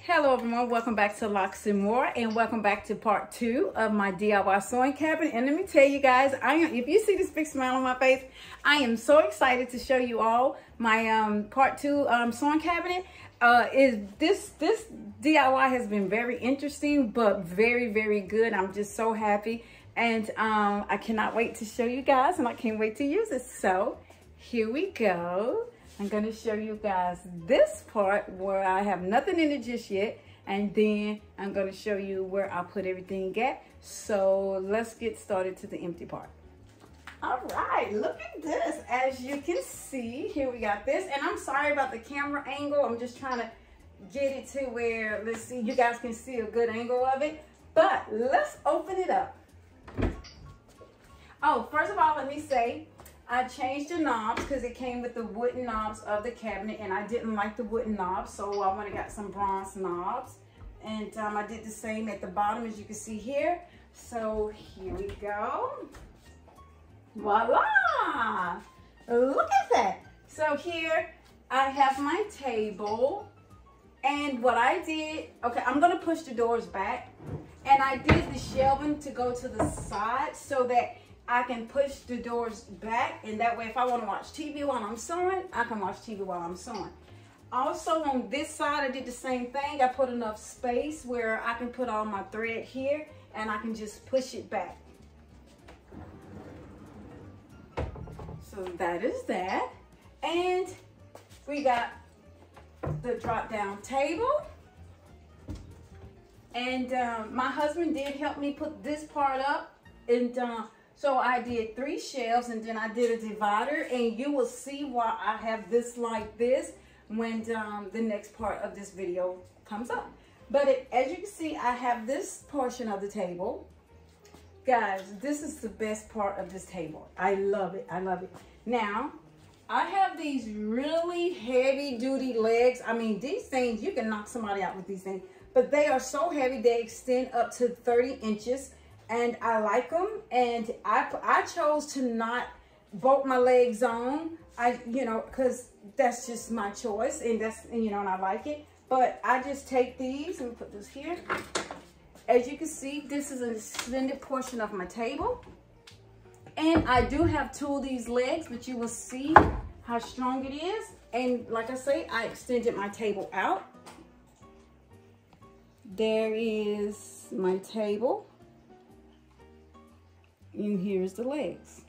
Hello everyone, welcome back to Locks and More, and welcome back to part 2 of my DIY sewing cabinet. And let me tell you guys, if you see this big smile on my face, I am so excited to show you all my part 2 sewing cabinet. This DIY has been very interesting, but very good. I'm just so happy, and I cannot wait to show you guys, and I can't wait to use it. So here we go. I'm going to show you guys this part where I have nothing in it just yet, and then I'm going to show you where I put everything at. So let's get started to the empty part. All right, look at this. As you can see, here we got this, and I'm sorry about the camera angle. I'm just trying to get it to where, let's see, you guys can see a good angle of it. But let's open it up. Oh, first of all, let me say, I changed the knobs because it came with the wooden knobs of the cabinet, and I didn't like the wooden knobs, so I went and got some bronze knobs. And I did the same at the bottom, as you can see here. So here we go. Voila! Look at that. So here I have my table, and what I did, okay, I'm gonna push the doors back, and I did the shelving to go to the side so that I can push the doors back, and that way if I want to watch TV while I'm sewing, I can watch TV while I'm sewing. Also on this side, I did the same thing. I put enough space where I can put all my thread here, and I can just push it back. So that is that. And we got the drop down table. And my husband did help me put this part up, and so I did 3 shelves, and then I did a divider, and you will see why I have this like this when the next part of this video comes up. But as you can see, I have this portion of the table. Guys, this is the best part of this table. I love it. I love it. Now, I have these really heavy duty legs. I mean, these things, you can knock somebody out with these things, but they are so heavy, they extend up to 30 inches. And I like them, and I chose to not bolt my legs on, because that's just my choice, and and I like it. But I just take these, and put this here. As you can see, this is an extended portion of my table, and I do have 2 of these legs, but you will see how strong it is. And like I say, I extended my table out. There is my table. And here's the legs.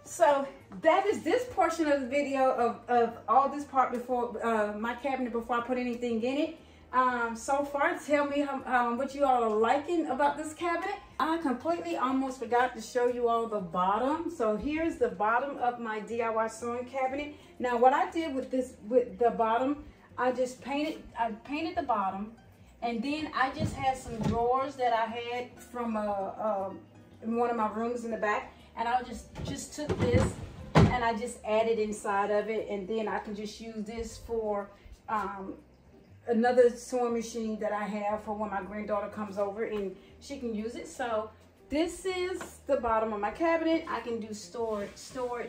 So that is this portion of the video of all this part before my cabinet, before I put anything in it. So far, tell me what you all are liking about this cabinet. I completely almost forgot to show you all the bottom. So here's the bottom of my DIY sewing cabinet. Now what I did with the bottom, I painted the bottom, and then I just had some drawers that I had from in one of my rooms in the back, and I just took this and I just added inside of it, and then I can just use this for another sewing machine that I have for when my granddaughter comes over and she can use it. So this is the bottom of my cabinet. I can do storage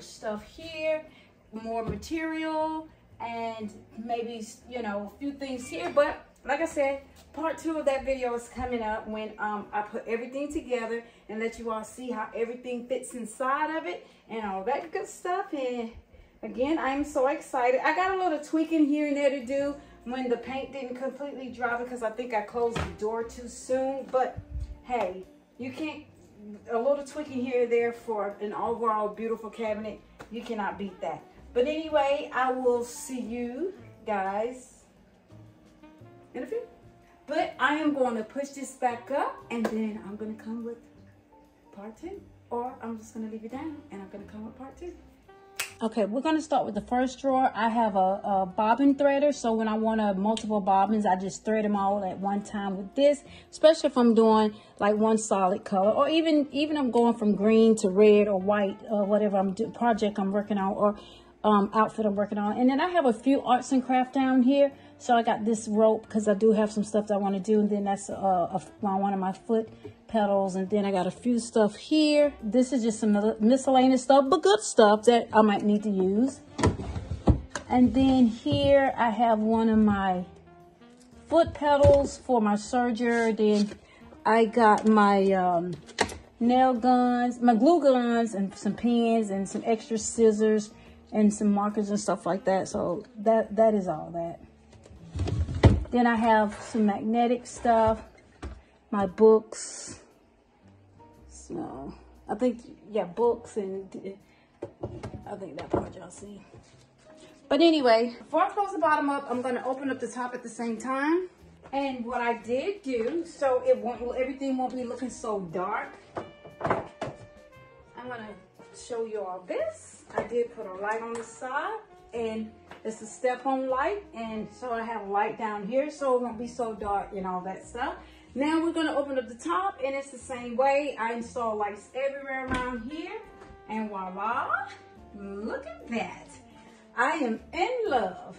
stuff here, more material, and maybe, a few things here. But like I said, part 2 of that video is coming up when I put everything together and let you all see how everything fits inside of it and all that good stuff. And again, I'm so excited. I got a little tweaking here and there to do when the paint didn't completely dry, because I think I closed the door too soon. But hey, you can't, a little tweaking here and there for an overall beautiful cabinet, you cannot beat that. But anyway, I will see you guys in a few. But I am going to push this back up, and then I'm going to come with part 2. Or I'm just going to leave it down, and I'm going to come with part 2. Okay, we're going to start with the first drawer. I have a bobbin threader, so when I want multiple bobbins, I just thread them all at one time with this, especially if I'm doing like one solid color, or even I'm going from green to red or white, or whatever project I'm working on, or outfit I'm working on. And then I have a few arts and crafts down here, So I got this rope because I do have some stuff that I want to do. And then that's one of my foot pedals. And then I got a few stuff here. This is just some miscellaneous stuff, but good stuff that I might need to use. And then here I have one of my foot pedals for my serger. Then I got my nail guns, my glue guns, and some pens and some extra scissors and some markers and stuff like that. So that is all that. Then I have some magnetic stuff, my books. So I think, yeah, books, and I think that part y'all see. But anyway, before I close the bottom up, I'm going to open up the top at the same time. And what I did do, so everything won't be looking so dark, I'm going to show you all this. I did put a light on the side, and it's a step-on light, and so I have a light down here so it won't be so dark and all that stuff. Now we're going to open up the top, and it's the same way. I install lights everywhere around here, and voila, look at that. I am in love.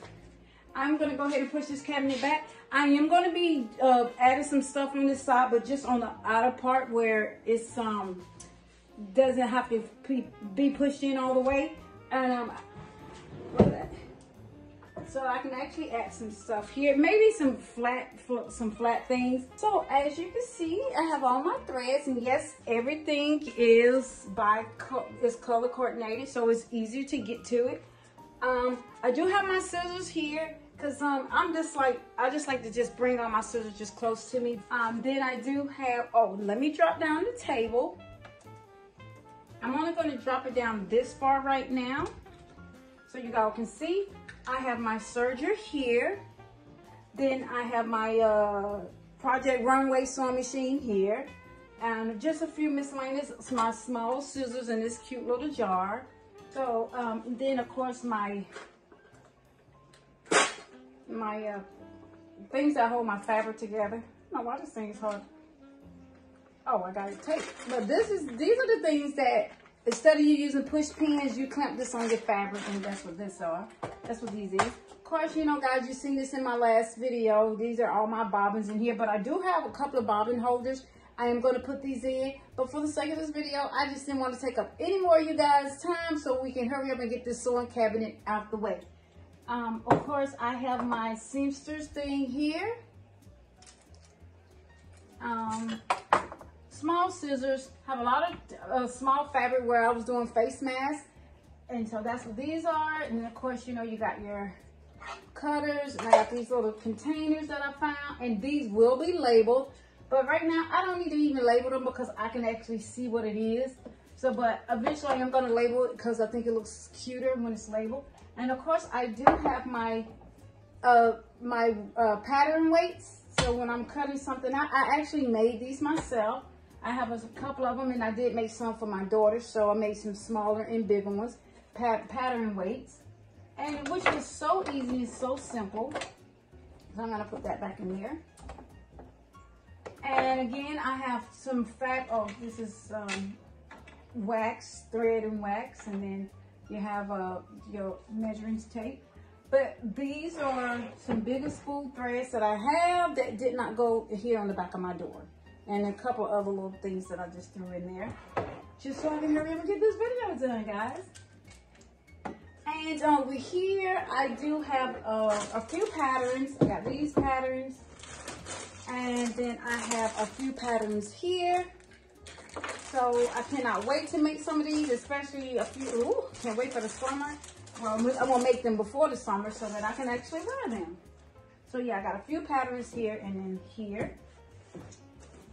I'm going to go ahead and push this cabinet back. I am going to be adding some stuff on this side, but just on the outer part where it's doesn't have to be pushed in all the way. And look at that. So I can actually add some stuff here, maybe some flat things. So as you can see, I have all my threads, and yes, everything is color coordinated, so it's easier to get to it. I do have my scissors here because I just like to just bring all my scissors just close to me. Then I do have, let me drop down the table. I'm only going to drop it down this far right now so you guys can see. I have my serger here. Then I have my Project Runway sewing machine here. And just a few miscellaneous, my small scissors in this cute little jar. So then of course my things that hold my fabric together. I don't know why this thing is hard. Oh, I got it taped. But these are the things that instead of you using push pins, you clamp this on your fabric, and that's what this are. That's what these is. Of course, you know, guys, you've seen this in my last video. These are all my bobbins in here, but I do have a couple of bobbin holders. I am going to put these in, but for the sake of this video, I just didn't want to take up any more of you guys' time so we can hurry up and get this sewing cabinet out the way. Of course, I have my seamstress thing here. Small scissors. Have a lot of small fabric where I was doing face masks, and so that's what these are. And then of course, you know, you got your cutters, and I got these little containers that I found, and these will be labeled. But right now, I don't need to even label them because I can actually see what it is. So, but eventually I'm going to label it because I think it looks cuter when it's labeled. And of course, I do have my pattern weights. So when I'm cutting something out, I actually made these myself. I have a couple of them, and I did make some for my daughter. So I made some smaller and bigger ones, pattern weights. And which is so easy and so simple. So I'm going to put that back in there. And again, I have some this is wax, thread and wax, and then you have your measuring tape. But these are some bigger spool threads that I have that did not go here on the back of my door. And a couple other little things that I just threw in there. Just so I can hurry up and get this video done, guys. And over here, I do have a few patterns. I got these patterns. And then I have a few patterns here. So I cannot wait to make some of these, especially a few. Ooh, can't wait for the summer. Well, I'm going to make them before the summer so that I can actually wear them. So yeah, I got a few patterns here and then here.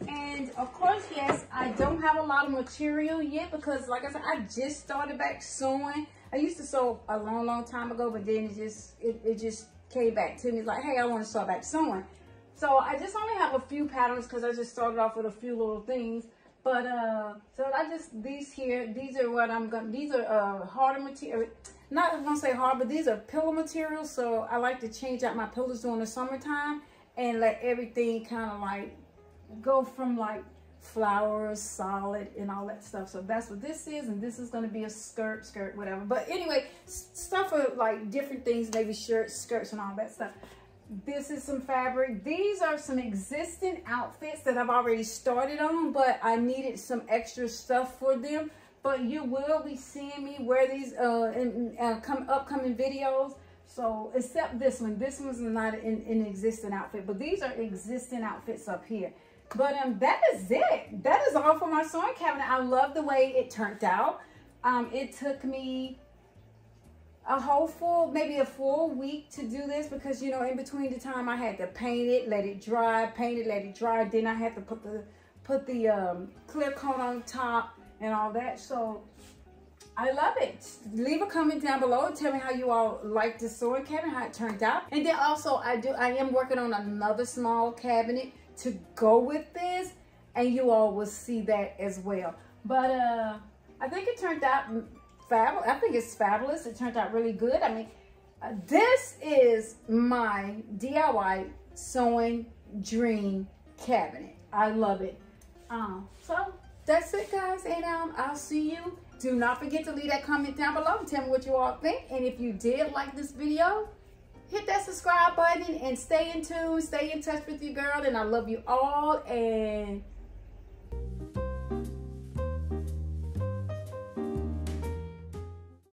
And of course, yes, I don't have a lot of material yet because, like I said, I just started back sewing. I used to sew a long time ago, but then it just came back to me like, hey, I want to start back sewing. So I just only have a few patterns because I just started off with a few little things. But so these are what I'm gonna. These are harder material. Not gonna say hard, but these are pillow materials. So I like to change out my pillows during the summertime and let everything kind of like go from like flowers, solid, and all that stuff. So that's what this is, and this is gonna be a skirt, whatever. But anyway, stuff for like different things, maybe shirts, skirts, and all that stuff. This is some fabric. These are some existing outfits that I've already started on, but I needed some extra stuff for them. But you will be seeing me wear these in upcoming videos. So, except this one. This one's not an existing outfit, but these are existing outfits up here. But that is it. That is all for my sewing cabinet. I love the way it turned out. It took me maybe a full week to do this because, you know, in between the time I had to paint it, let it dry, paint it, let it dry. Then I had to put the clear coat on top and all that. So I love it. Leave a comment down below and tell me how you all like this sewing cabinet, how it turned out. And then also I am working on another small cabinet to go with this, and you all will see that as well. But I think it turned out fabulous. I think it's fabulous. It turned out really good. I mean, this is my DIY sewing dream cabinet. I love it. So that's it, guys, and I'll see you. Do not forget to leave that comment down below and tell me what you all think. And if you did like this video, hit that subscribe button and stay in tune, stay in touch with your girl. And I love you all, and